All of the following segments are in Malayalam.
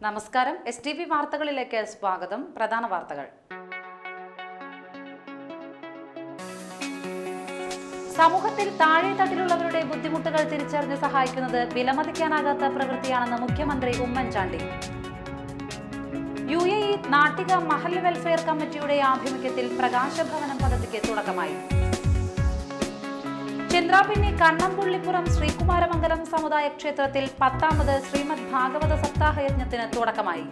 നമസ്കാരം. STV വാർത്തകളിലേക്ക് സ്വാഗതം. പ്രധാന വാർത്തകൾ. സമൂഹത്തിൽ താഴെത്തട്ടിലുള്ളവരുടെ ബുദ്ധിമുട്ടുകൾ തിരിച്ചറിഞ്ഞ് സഹായിക്കുന്നത് വിലമതിക്കാനാകാത്ത പ്രവൃത്തിയാണെന്ന് മുഖ്യമന്ത്രി ഉമ്മൻചാണ്ടി. UAE നാട്ടിക മഹല്ല് വെൽഫെയർ കമ്മിറ്റിയുടെ ആഭിമുഖ്യത്തിൽ പ്രകാശഭവനം പദ്ധതിക്ക് തുടക്കമായി. ചന്ദ്രാപിന്നി കണ്ണമ്പുള്ളിപ്പുറം ശ്രീകുമാരമംഗലം സമുദായ ക്ഷേത്രത്തിൽ 10ാമത് ശ്രീമദ് ഭാഗവത സപ്താഹയജ്ഞത്തിന് തുടക്കമായി.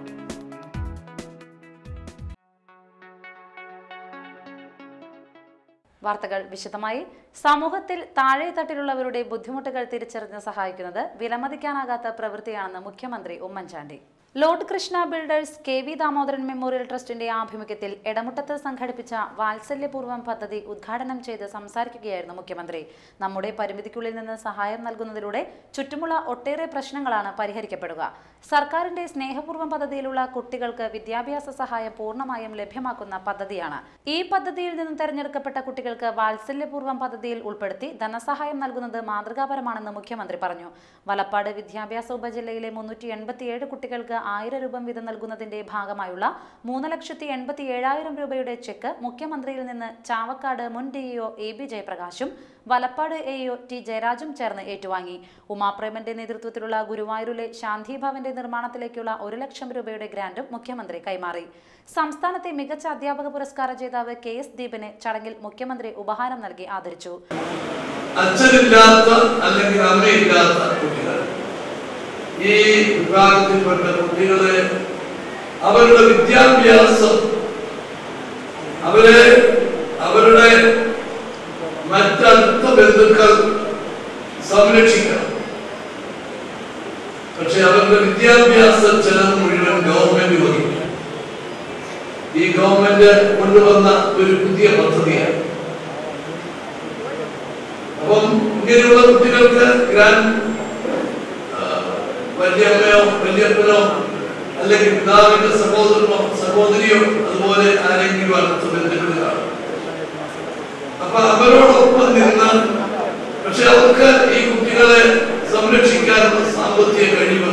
വാർത്തകൾ വിശദമായി. സമൂഹത്തിൽ താഴെത്തട്ടിലുള്ളവരുടെ ബുദ്ധിമുട്ടുകൾ തിരിച്ചറിഞ്ഞ് സഹായിക്കുന്നത് വിലമതിക്കാനാകാത്ത പ്രവൃത്തിയാണെന്ന് മുഖ്യമന്ത്രി Oommen Chandy. Lord Krishna builders KV Damodaran memorial ട്രസ്റ്റിന്റെ ആഭിമുഖ്യത്തിൽ എടമുട്ടത്ത് സംഘടിപ്പിച്ച വാത്സല്യപൂർവ്വം പദ്ധതി ഉദ്ഘാടനം ചെയ്ത് സംസാരിക്കുകയായിരുന്നു മുഖ്യമന്ത്രി. നമ്മുടെ പരിമിതിക്കുള്ളിൽ നിന്ന് സഹായം നൽകുന്നതിലൂടെ ചുറ്റുമുള്ള ഒട്ടേറെ പ്രശ്നങ്ങളാണ് പരിഹരിക്കപ്പെടുക. സർക്കാരിന്റെ സ്നേഹപൂർവ്വം പദ്ധതിയിലുള്ള കുട്ടികൾക്ക് വിദ്യാഭ്യാസ സഹായം പൂർണ്ണമായും ലഭ്യമാക്കുന്ന പദ്ധതിയാണ്. ഈ പദ്ധതിയിൽ നിന്നും തെരഞ്ഞെടുക്കപ്പെട്ട കുട്ടികൾക്ക് വാത്സല്യപൂർവ്വം പദ്ധതിയിൽ ഉൾപ്പെടുത്തി ധനസഹായം നൽകുന്നത് മാതൃകാപരമാണെന്ന് മുഖ്യമന്ത്രി പറഞ്ഞു. വലപ്പാട് വിദ്യാഭ്യാസ ഉപജില്ലയിലെ 387 കുട്ടികൾക്ക് 1000 രൂപ വീതം നൽകുന്നതിന്റെ ഭാഗമായുള്ള 3,87,000 രൂപയുടെ ചെക്ക് മുഖ്യമന്ത്രിയിൽ നിന്ന് ചാവക്കാട് മുൻ DEO AB ജയപ്രകാശും Valappad AEO T ജയരാജും ചേർന്ന് ഏറ്റുവാങ്ങി. ഉമാപ്രേമന്റെ നേതൃത്വത്തിലുള്ള ഗുരുവായൂരിലെ ശാന്തി ഭവന്റെ നിർമ്മാണത്തിലേക്കുള്ള 1 ലക്ഷം രൂപയുടെ ഗ്രാന്റും മുഖ്യമന്ത്രി കൈമാറി. സംസ്ഥാനത്തെ മികച്ച അധ്യാപക പുരസ്കാര ജേതാവ് KS ദീപനെ ചടങ്ങിൽ മുഖ്യമന്ത്രി ഉപഹാരം നൽകി ആദരിച്ചു. ഈ വിഭാഗത്തിൽപ്പെട്ട കുട്ടികളെ അവരുടെ വിദ്യാഭ്യാസം അവരുടെ മറ്റടുത്ത ബന്ധുക്കൾ സംരക്ഷിക്കണം. പക്ഷെ അവരുടെ വിദ്യാഭ്യാസ ചെലവ് മുഴുവൻ ഗവൺമെന്റ് വഹിക്കും. ഈ ഗവൺമെന്റ് കൊണ്ടുവന്ന ഒരു പുതിയ പദ്ധതിയാണ്. അപ്പം ഇങ്ങനെയുള്ള കുട്ടികൾക്ക് വലിയമ്മയോ വലിയപ്പനോ അല്ലെങ്കിൽ പിതാവിന്റെ സഹോദരനോ സഹോദരിയോ അതുപോലെ ആരെങ്കിലും അടുത്ത ബന്ധുക്കൾ കാണും. അപ്പൊ അവരോടൊപ്പം നിന്ന് പക്ഷെ അവർക്ക് ഈ കുട്ടികളെ സംരക്ഷിക്കാനുള്ള സാമ്പത്തിക കഴിവ്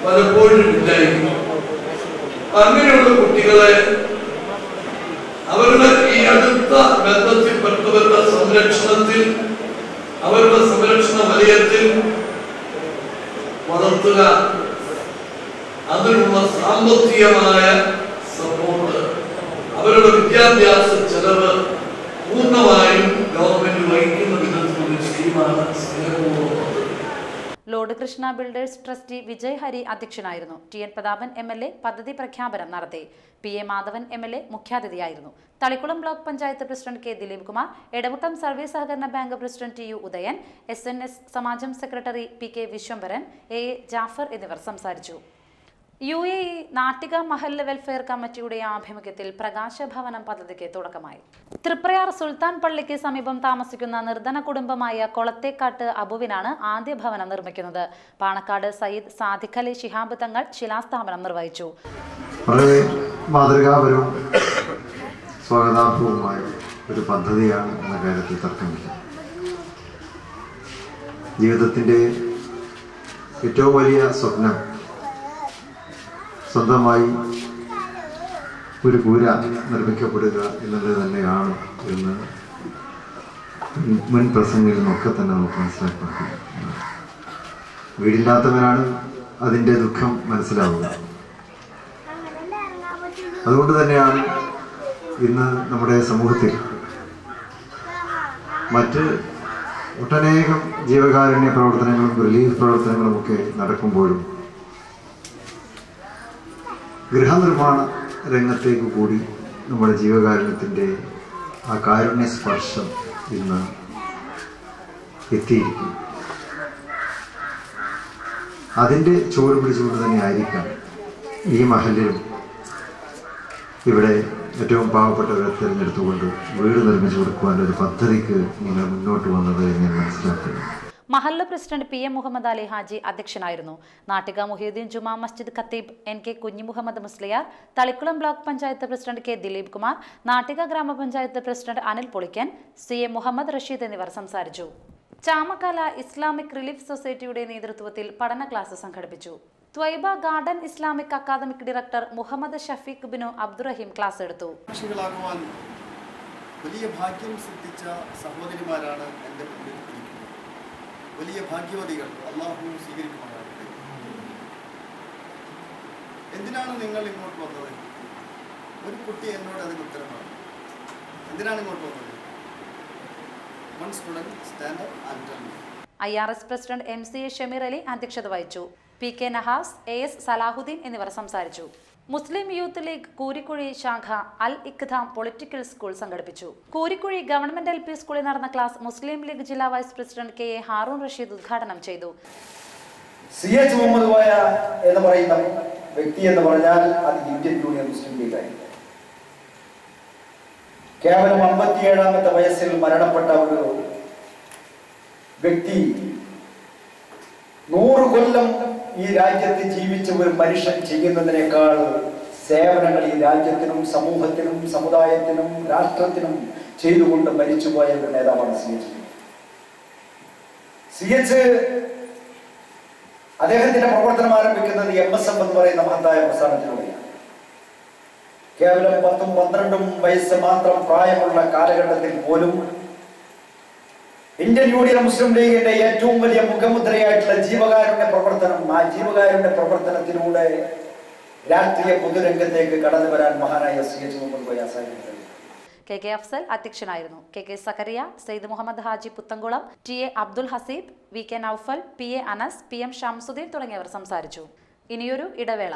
പലപ്പോഴും ഇല്ലായിരിക്കും. അങ്ങനെയുള്ള കുട്ടികളെ അവരുടെ ഈ അടുത്ത ബന്ധത്തിൽപ്പെട്ടവരുടെ സംരക്ഷണത്തിൽ അവരുടെ സംരക്ഷണ വലയത്തിൽ വളർത്തുക, അതിനുള്ള സാമ്പത്തികമായ സപ്പോർട്ട്, അവരുടെ വിദ്യാഭ്യാസ ചെലവ് പൂർണ്ണമായും ഗവൺമെന്റ് വഹിക്കുന്ന വിധത്തിൽ ചെയ്യുവാണ് സ്നേഹപൂർവ്വം. Lord Krishna builders trustee Vijay Hari അധ്യക്ഷനായിരുന്നു. TN പ്രതാപൻ MLA പദ്ധതി പ്രഖ്യാപനം നടത്തി. PA മാധവൻ MLA മുഖ്യാതിഥിയായിരുന്നു. Thalikulam block panchayat president K Dileep Kumar, Edamuttam service സഹകരണ bank president TU Udayan, SNS Samajam secretary PK Viswambharan, AA Jafar എന്നിവർ സംസാരിച്ചു. UAE നാട്ടിക മഹല്ല് വെൽഫെയർ കമ്മിറ്റിയുടെ ആഭിമുഖ്യത്തിൽ പ്രകാശഭവനം പദ്ധതിക്ക് തുടക്കമായി. തൃപ്രയാർ സുൽത്താൻ പള്ളിക്ക് സമീപം താമസിക്കുന്ന നിർധന കുടുംബമായ കൊളത്തേക്കാട്ട് അബുവിനാണ് ആദ്യ ഭവനം നിർമ്മിക്കുന്നത്. പാണക്കാട് സയ്യിദ് സാദിഖ് അലി ശിഹാബ് തങ്ങൾ ശിലാസ്ഥാപനം നിർവഹിച്ചു. വളരെ മാതൃകാപരവും സ്വാഗതാർഹവുമായ ഒരു പദ്ധതിയാണ് എന്ന കാര്യത്തിൽ തർക്കമില്ല. ജീവിതത്തിൻ്റെ ഏറ്റവും വലിയ സ്വപ്നം സ്വന്തമായി ഒരു കൂര നിർമ്മിക്കപ്പെടുക എന്നുള്ളത് തന്നെയാണ് എന്ന് മുൻ പ്രസംഗങ്ങളിൽ നിന്നൊക്കെ തന്നെ നമുക്ക് മനസ്സിലാക്കാൻ. വീടില്ലാത്തവരാണ് അതിൻ്റെ ദുഃഖം മനസ്സിലാവുക. അതുകൊണ്ട് തന്നെയാണ് ഇന്ന് നമ്മുടെ സമൂഹത്തിൽ മറ്റ് ഒട്ടനേകം ജീവകാരുണ്യ പ്രവർത്തനങ്ങളും റിലീഫ് പ്രവർത്തനങ്ങളുമൊക്കെ നടക്കുമ്പോഴും ഗൃഹനിർമ്മാണ രംഗത്തേക്ക് കൂടി നമ്മുടെ ജീവകാരുണ്യത്തിൻ്റെ ആ കാരുണ്യ സ്പർശം ഇന്ന് എത്തിയിരിക്കും. അതിൻ്റെ ചുവട് പിടിച്ചുകൊണ്ട് തന്നെ ആയിരിക്കാം ഈ മഹല്ലിലും ഇവിടെ ഏറ്റവും പാവപ്പെട്ടവരെ തിരഞ്ഞെടുത്തുകൊണ്ട് വീട് നിർമ്മിച്ചു കൊടുക്കുവാൻ ഒരു പദ്ധതിക്ക് നിങ്ങൾ മുന്നോട്ട് വന്നത് ഞാൻ മനസ്സിലാക്കുന്നു. മഹല്ല് പ്രസിഡന്റ് PM മുഹമ്മദ് അലി ഹാജി അധ്യക്ഷനായിരുന്നു. നാട്ടിക മുഹീദ്ദീൻ ജുമാ മസ്ജിദ് ഖത്തീബ് NK Kunhimuhammad Musliyar, Thalikulam block panchayat president K Dileep Kumar, Nattika ഗ്രാമപഞ്ചായത്ത് പ്രസിഡന്റ് അനിൽ പൊളിക്കൻ, CA മുഹമ്മദ് റഷീദ് എന്നിവർ സംസാരിച്ചു. ചാമക്കാല ഇസ്ലാമിക് റിലീഫ് സൊസൈറ്റിയുടെ നേതൃത്വത്തിൽ പഠന ക്ലാസ് സംഘടിപ്പിച്ചു. Thwayba garden Islamic academic director Muhammad Shafeeq Binu Abdurahim class എടുത്തു. വലിയ ഭാഗ്യം സിദ്ധിച്ച സഹോദരിമാരാണ് എൻ്റെ മുന്നിൽ വലിയ ഭാഗ്യവതികൾ. അള്ളാഹു സ്വീകരിക്കുമാറാകട്ടെ. എന്തിനാണ് നിങ്ങൾ ഇങ്ങോട്ട് വന്നത്? ഒരു കുട്ടി എന്നോട് അതിന് ഉത്തരമാണ്. എന്തിനാണ് ഇങ്ങോട്ട് വന്നത്? One student stand up and tell me. IRS president MCA Shameer Ali അധ്യക്ഷത വഹിച്ചു. PK നഹാസ്, AS സലാഹുദ്ദീൻ എന്നിവർ സംസാരിച്ചു. മുസ്ലിം യൂത്ത് ലീഗ് കൂരിക്കുഴി ശാഖ അൽ ഇഖ്താം പൊളിറ്റിക്കൽ സ്കൂൾ സംഘടിപ്പിച്ചു. കൂരിക്കുഴി ഗവൺമെന്റ് LP സ്കൂളിൽ നടന്ന ക്ലാസ് മുസ്ലിം ലീഗ് ജില്ലാ vice president KA Haroon Rasheed ഉദ്ഘാടനം ചെയ്തു. CH മുഹമ്മദ് കോയ എന്ന് പറയുന്ന വ്യക്തി എന്ന് പറഞ്ഞാൽ അത് ഇന്ത്യൻ യൂണിയൻ മുസ്ലിം ലീഗായി. കേവലം 57ാമത്തെ വയസ്സിൽ മരണപ്പെട്ട ഒരു വ്യക്തി 100 കൊല്ലം ഈ രാജ്യത്ത് ജീവിച്ച ഒരു മനുഷ്യൻ ചെയ്യുന്നതിനേക്കാൾ സേവനങ്ങൾ ഈ രാജ്യത്തിനും സമൂഹത്തിനും സമുദായത്തിനും രാഷ്ട്രത്തിനും ചെയ്തുകൊണ്ട് മരിച്ചുപോയ ഒരു നേതാവാണ് CH. അദ്ദേഹത്തിന്റെ പ്രവർത്തനം ആരംഭിക്കുന്നത് MSM എന്ന് പറയുന്ന മഹത്തായ പ്രസ്ഥാനത്തിലൂടെയാണ്. കേവലം 10ഉം 12ഉം വയസ്സ് മാത്രം പ്രായമുള്ള കാലഘട്ടത്തിൽ പോലും ഇന്ത്യൻ യൂണിയൻ മുസ്ലിം ലീഗിന്റെ ഏറ്റവും വലിയ മുഖമുദ്രയായിട്ടുള്ള ജീവകാരുണ്യ പ്രവർത്തനം, ആ ജീവകാരുണ്യ പ്രവർത്തനത്തിലൂടെ രാഷ്ട്രീയ പൊതുരംഗത്തേക്ക് കടന്നു വരാൻ മഹാനായ CH മുഹമ്മദ് കോയ സാഹിബ്. KK അഫ്സൽ അധ്യക്ഷനായിരുന്നു. KK Zacharia, Syed Muhammad Haji Puthenkulam, TA Abdul Haseeb, VK Noufal, PA Anas, PM Shamsuddin തുടങ്ങിയവർ സംസാരിച്ചു. ഇനിയൊരു ഇടവേള.